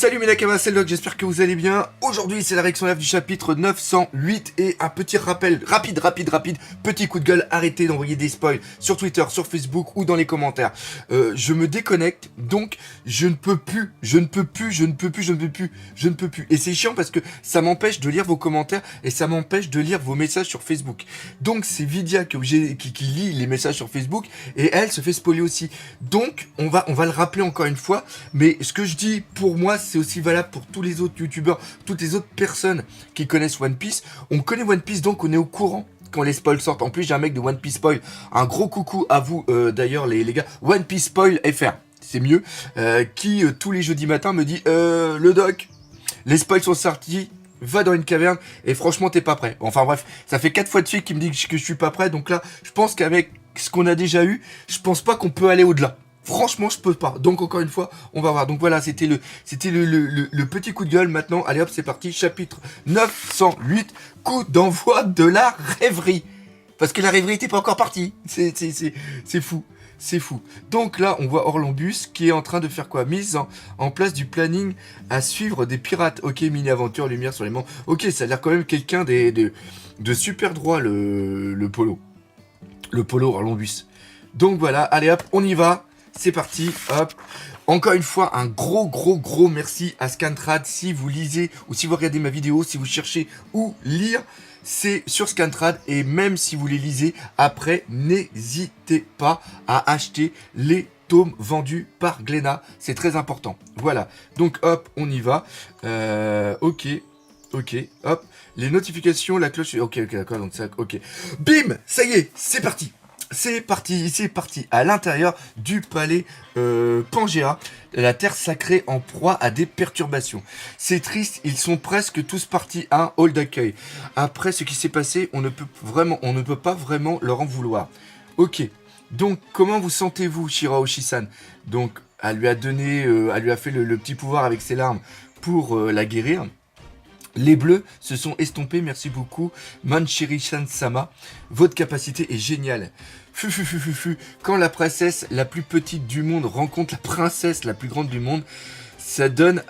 Salut mes Nakamas, c'est Locke, j'espère que vous allez bien. Aujourd'hui c'est la réaction live du chapitre 908 et un petit rappel rapide, petit coup de gueule, arrêtez d'envoyer des spoils sur Twitter, sur Facebook ou dans les commentaires. Je me déconnecte, donc je ne peux plus. Et c'est chiant parce que ça m'empêche de lire vos commentaires et ça m'empêche de lire vos messages sur Facebook. Donc c'est Vidia qui lit les messages sur Facebook et elle se fait spoiler aussi. Donc on va le rappeler encore une fois, mais ce que je dis pour moi c'est aussi valable pour tous les autres youtubeurs, toutes les autres personnes qui connaissent One Piece. On connaît One Piece, donc on est au courant quand les spoils sortent. En plus j'ai un mec de One Piece Spoil, un gros coucou à vous d'ailleurs les gars, One Piece Spoil FR, c'est mieux, qui tous les jeudis matins me dit le doc, les spoils sont sortis, va dans une caverne et franchement t'es pas prêt. Enfin bref, ça fait 4 fois de suite qu'il me dit que je suis pas prêt, donc là je pense qu'avec ce qu'on a déjà eu, je pense pas qu'on peut aller au-delà. Franchement, je peux pas. Donc, encore une fois, on va voir. Donc, voilà, c'était le petit coup de gueule. Maintenant, allez hop, c'est parti. Chapitre 908. Coup d'envoi de la rêverie. Parce que la rêverie n'était pas encore partie. C'est fou. C'est fou. Donc là, on voit Orlambus qui est en train de faire quoi? Mise en place du planning à suivre des pirates. Ok, mini-aventure, lumière sur les monts. Ok, ça a l'air quand même quelqu'un de super droit, le polo. Le polo Orlambus. Donc voilà, allez hop, on y va. C'est parti, hop. Encore une fois, un gros merci à Scantrad. Si vous lisez ou si vous regardez ma vidéo, si vous cherchez où lire, c'est sur Scantrad. Et même si vous les lisez, après, n'hésitez pas à acheter les tomes vendus par Glénat. C'est très important. Voilà. Donc, hop, on y va. Ok, hop. Les notifications, la cloche... Ok, d'accord, donc ça... Ok. Bim, ça y est, c'est parti. C'est parti. À l'intérieur du palais Pangea, la terre sacrée en proie à des perturbations. C'est triste, ils sont presque tous partis à un hall d'accueil. Après ce qui s'est passé, on ne peut pas vraiment leur en vouloir. Ok. Donc, comment vous sentez-vous, Shirahoshi-san? Donc, elle lui a fait le petit pouvoir avec ses larmes pour la guérir. Les bleus se sont estompés, merci beaucoup, Manchiri-san-sama. Votre capacité est géniale. Quand la princesse la plus petite du monde rencontre la princesse la plus grande du monde, ça donne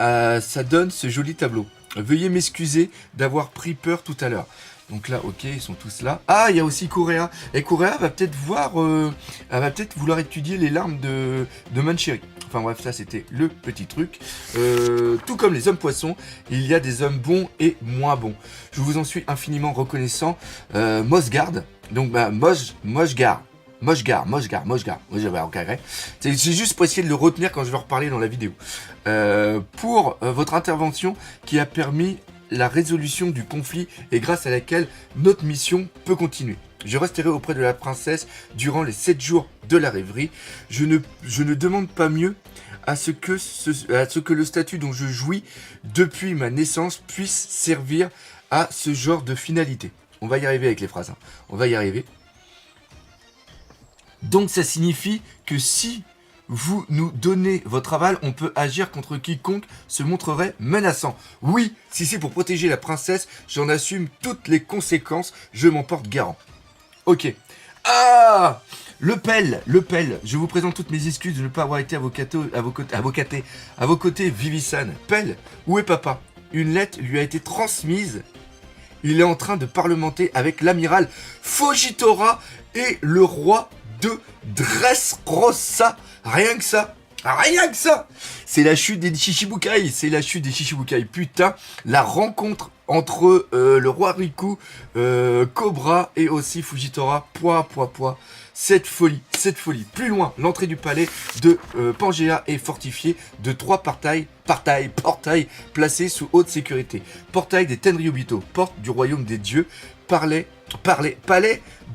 ce joli tableau. Veuillez m'excuser d'avoir pris peur tout à l'heure. Donc là, ok, ils sont tous là. Ah, il y a aussi Correa. Et Correa va peut-être vouloir étudier les larmes de Manchiri. Enfin bref, ça c'était le petit truc. Tout comme les hommes poissons, il y a des hommes bons et moins bons. Je vous en suis infiniment reconnaissant. Mosgard, donc Mosgard. C'est juste pour essayer de le retenir quand je vais reparler dans la vidéo. Pour votre intervention qui a permis la résolution du conflit et grâce à laquelle notre mission peut continuer. Je resterai auprès de la princesse durant les 7 jours de la rêverie. Je ne demande pas mieux à ce que le statut dont je jouis depuis ma naissance puisse servir à ce genre de finalité. On va y arriver avec les phrases. Hein. On va y arriver. Donc ça signifie que si vous nous donnez votre aval, on peut agir contre quiconque se montrerait menaçant. Oui, si c'est pour protéger la princesse, j'en assume toutes les conséquences, je m'en porte garant. Ok. Ah, le pelle. Je vous présente toutes mes excuses de ne pas avoir été à vos côtés, Vivi-san. Pelle, où est papa? Une lettre lui a été transmise. Il est en train de parlementer avec l'amiral Fujitora et le roi de Dressrosa. Rien que ça. C'est la chute des Shichibukai. Putain, la rencontre entre le roi Riku, Cobra et aussi Fujitora. Cette folie. Plus loin, l'entrée du palais de Pangea est fortifiée de 3 portails placés sous haute sécurité. Portail des Tenryubito, porte du royaume des dieux, palais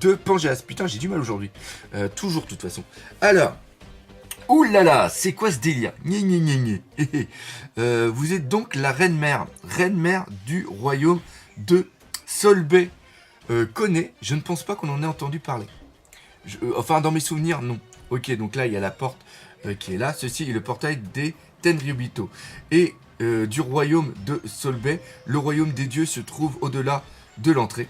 de Pangea. Putain, j'ai du mal aujourd'hui. Toujours, de toute façon. Alors, ouh là là, c'est quoi ce délire? Vous êtes donc la reine-mère du royaume de Solbay. Connais, je ne pense pas qu'on en ait entendu parler. Enfin, dans mes souvenirs, non. Ok, donc là, il y a la porte qui est là. Ceci est le portail des Tenryubito. Et du royaume de Solbay, le royaume des dieux se trouve au-delà de l'entrée.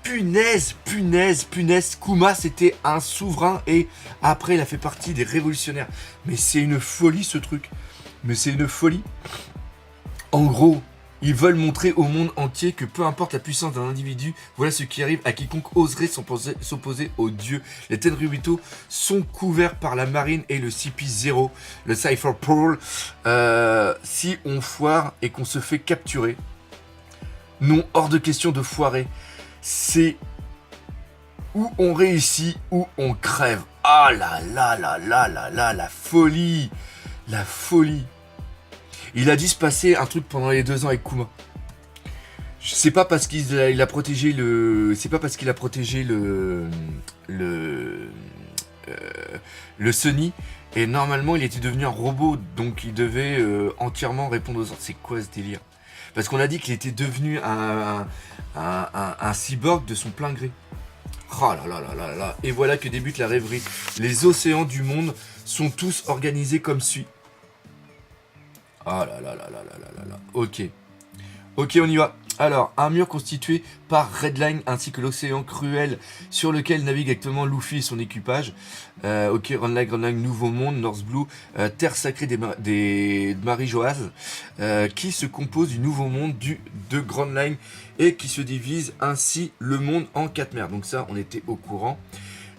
Punaise, punaise, punaise. Kuma, c'était un souverain et après, il a fait partie des révolutionnaires. Mais c'est une folie, ce truc. Mais c'est une folie. En gros, ils veulent montrer au monde entier que peu importe la puissance d'un individu, voilà ce qui arrive à quiconque oserait s'opposer aux dieux. Les Tenryubito sont couverts par la marine et le CP0, le Cypher Pearl. Si on foire et qu'on se fait capturer, non, hors de question de foirer. C'est où on réussit, où on crève. Ah là là là là là là, la folie. La folie. Il a dû se passer un truc pendant les 2 ans avec Kuma. C'est pas parce qu'il a protégé le. C'est pas parce qu'il a protégé le Sunny. Et normalement, il était devenu un robot. Donc, il devait entièrement répondre aux ordres. C'est quoi ce délire? Parce qu'on a dit qu'il était devenu un cyborg de son plein gré. Oh là là là là là. Et voilà que débute la rêverie. Les océans du monde sont tous organisés comme suit. Ah là là là là là là là. Ok. Ok, on y va. Alors, un mur constitué par Redline ainsi que l'océan cruel sur lequel navigue actuellement Luffy et son équipage. Ok, Grand Line, Nouveau Monde, North Blue, Terre Sacrée des Marie-Joase, qui se compose du Nouveau Monde de Grand Line et qui se divise ainsi le monde en 4 mers. Donc ça, on était au courant.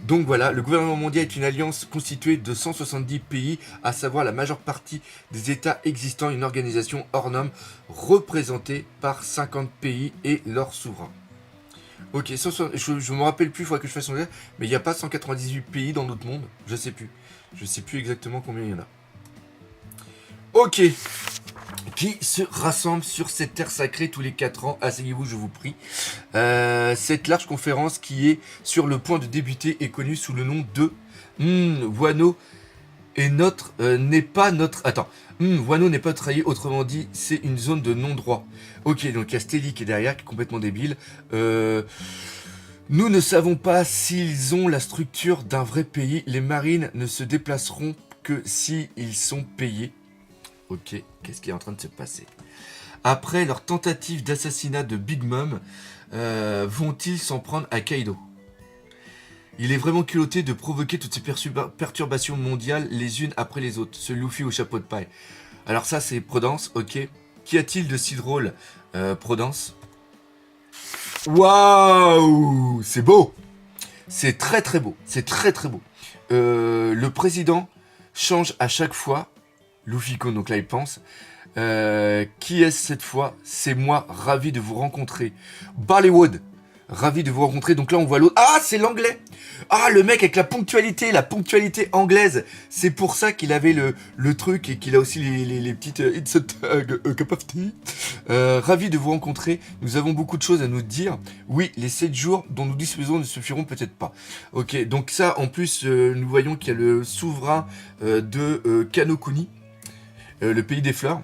Donc voilà, le gouvernement mondial est une alliance constituée de 170 pays, à savoir la majeure partie des États existants, une organisation hors norme représentée par 50 pays et leurs souverains. Ok, je me rappelle plus, il faudrait que je fasse son jeu, mais il n'y a pas 198 pays dans notre monde, je sais plus. Je sais plus exactement combien il y en a. Ok, qui se rassemble sur cette terre sacrée tous les 4 ans. Asseyez-vous, je vous prie. Cette large conférence qui est sur le point de débuter est connue sous le nom de Wano et n'est pas notre... Attends. Wano n'est pas notre allié, autrement dit, c'est une zone de non-droit. Ok, donc il y a Steli qui est derrière, qui est complètement débile. Nous ne savons pas s'ils ont la structure d'un vrai pays. Les marines ne se déplaceront que s'ils sont payés. Ok, qu'est-ce qui est en train de se passer? Après leur tentative d'assassinat de Big Mom, vont-ils s'en prendre à Kaido? Il est vraiment culotté de provoquer toutes ces perturbations mondiales les unes après les autres. Ce Luffy au chapeau de paille. Alors ça, c'est Prudence, ok. Qu'y a-t-il de si drôle, Prudence? Waouh! C'est beau! C'est très très beau. C'est très très beau. Le président change à chaque fois. Luffy-kun, donc là il pense. Qui est-ce cette fois? C'est moi, ravi de vous rencontrer. Bollywood, ravi de vous rencontrer. Donc là on voit l'autre. Ah, c'est l'anglais. Ah, le mec avec la ponctualité anglaise. C'est pour ça qu'il avait le truc et qu'il a aussi les petites It's a cup of tea. Ravi de vous rencontrer. Nous avons beaucoup de choses à nous dire. Oui, les 7 jours dont nous disposons ne suffiront peut-être pas. Ok, donc ça en plus nous voyons qu'il y a le souverain de Kanokuni. Le pays des fleurs,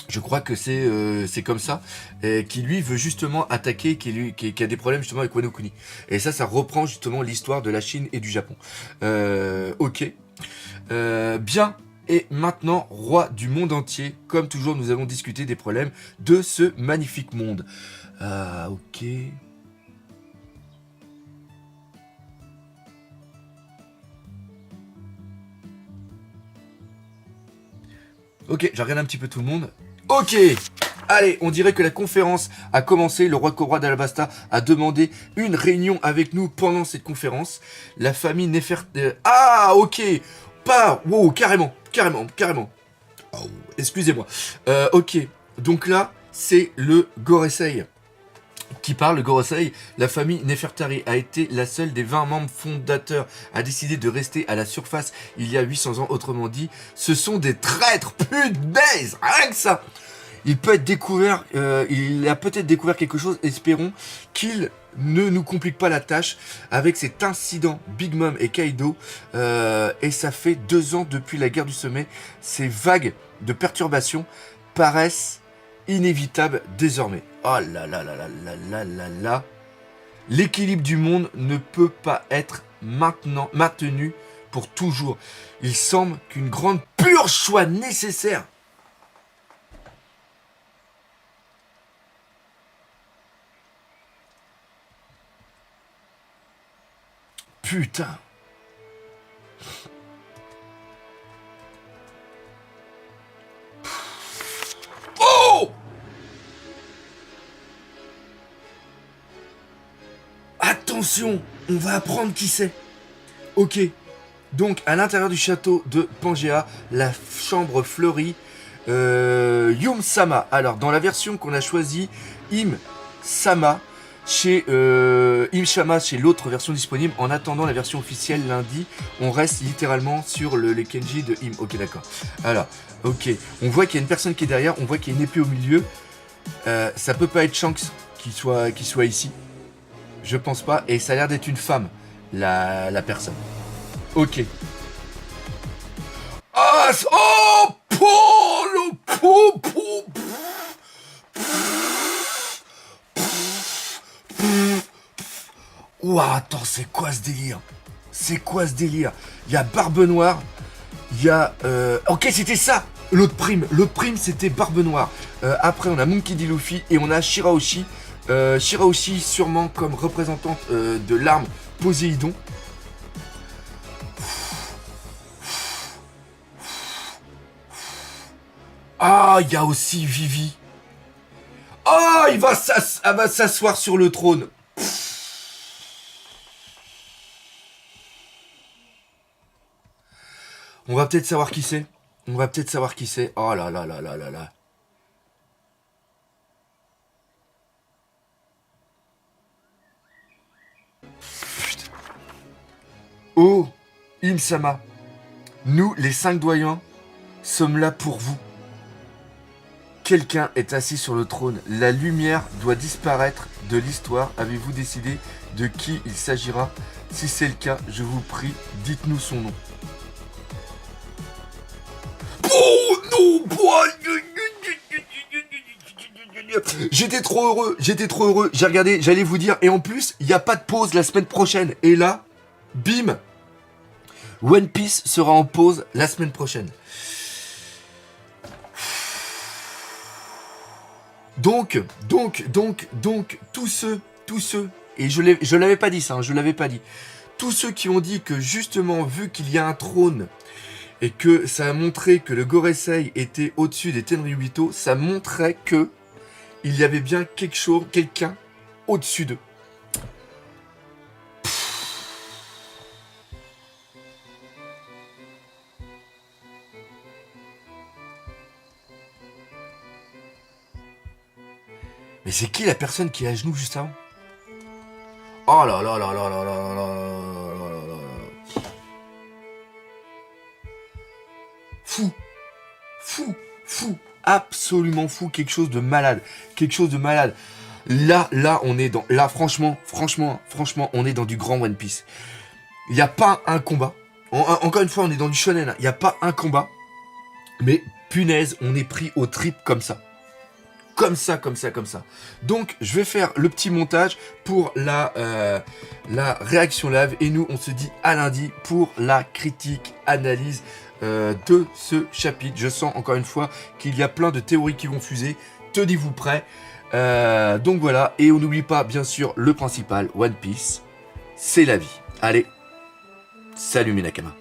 je crois que c'est comme ça, qui lui veut justement attaquer, qui a des problèmes justement avec Wano Kuni. Et ça reprend justement l'histoire de la Chine et du Japon. Ok. Bien. Et maintenant, roi du monde entier, comme toujours, nous allons discuter des problèmes de ce magnifique monde. Ok. Ok, je regarde un petit peu tout le monde. Ok, allez, on dirait que la conférence a commencé. Le roi Cobra d'Alabasta a demandé une réunion avec nous pendant cette conférence. La famille Néfertari... Ah, ok. Pas... Wow, carrément. Oh, excusez-moi. Ok, donc là, c'est le Gorosei qui parle. Le Gorosei, la famille Néfertari a été la seule des 20 membres fondateurs à décider de rester à la surface il y a 800 ans. Autrement dit, ce sont des traîtres, punaise, rien que ça. Il peut être découvert, il a peut-être découvert quelque chose. Espérons qu'il ne nous complique pas la tâche avec cet incident Big Mom et Kaido. Et ça fait 2 ans depuis la guerre du sommet. Ces vagues de perturbations paraissent inévitables désormais. Oh là là là là là là là là. L'équilibre du monde ne peut pas être maintenu pour toujours. Il semble qu'une grande purge soit nécessaire. Putain. Oh! Attention, on va apprendre qui c'est. Ok. Donc, à l'intérieur du château de Pangea, la chambre fleurie, Yum-sama. Alors, dans la version qu'on a choisie, Im-sama, chez Im-sama, chez l'autre version disponible. En attendant la version officielle lundi, on reste littéralement sur les Kenji de Im. Ok, d'accord. Alors, ok. On voit qu'il y a une personne qui est derrière, on voit qu'il y a une épée au milieu. Ça peut pas être Shanks qui soit ici. Je pense pas. Et ça a l'air d'être une femme, la personne. Ok. Ah, oh, Paul, ouah, attends, c'est quoi ce délire? C'est quoi ce délire? Il y a Barbe Noire, il y a... Ok, c'était ça, l'autre prime. L'autre prime, c'était Barbe Noire. Après, on a Monkey D. Luffy et on a Shirahoshi. Shirahoshi, sûrement comme représentante de l'arme Poséidon. Ah, il y a aussi Vivi. Ah, elle va s'asseoir sur le trône. On va peut-être savoir qui c'est. On va peut-être savoir qui c'est. Oh là là là là là là. Putain. Oh, Im-sama. Nous, les 5 doyens, sommes là pour vous. Quelqu'un est assis sur le trône. La lumière doit disparaître de l'histoire. Avez-vous décidé de qui il s'agira? Si c'est le cas, je vous prie, dites-nous son nom. Oh non! J'étais trop heureux. J'ai regardé, j'allais vous dire. Et en plus, il n'y a pas de pause la semaine prochaine. Et là, bim! One Piece sera en pause la semaine prochaine. Donc, tous ceux, et je l'avais pas dit ça, je l'avais pas dit, tous ceux qui ont dit que justement, vu qu'il y a un trône, et que ça a montré que le Gorosei était au-dessus des Tenryubito, ça montrait que il y avait bien quelqu'un au-dessus d'eux. Mais c'est qui la personne qui est à genoux juste avant? Oh là là là là là là là là là là. Fou, absolument fou, quelque chose de malade. Là, on est dans, là, franchement, on est dans du grand One Piece. Il n'y a pas un combat. Encore une fois, on est dans du shonen. Il n'y a pas un combat. Mais punaise, on est pris au trip comme ça. Comme ça. Donc, je vais faire le petit montage pour la réaction live. Et nous, on se dit à lundi pour la critique, analyse de ce chapitre. Je sens encore une fois qu'il y a plein de théories qui vont fuser. Tenez-vous prêts. Donc voilà. Et on n'oublie pas, bien sûr, le principal, One Piece, c'est la vie. Allez, salut mes Nakama.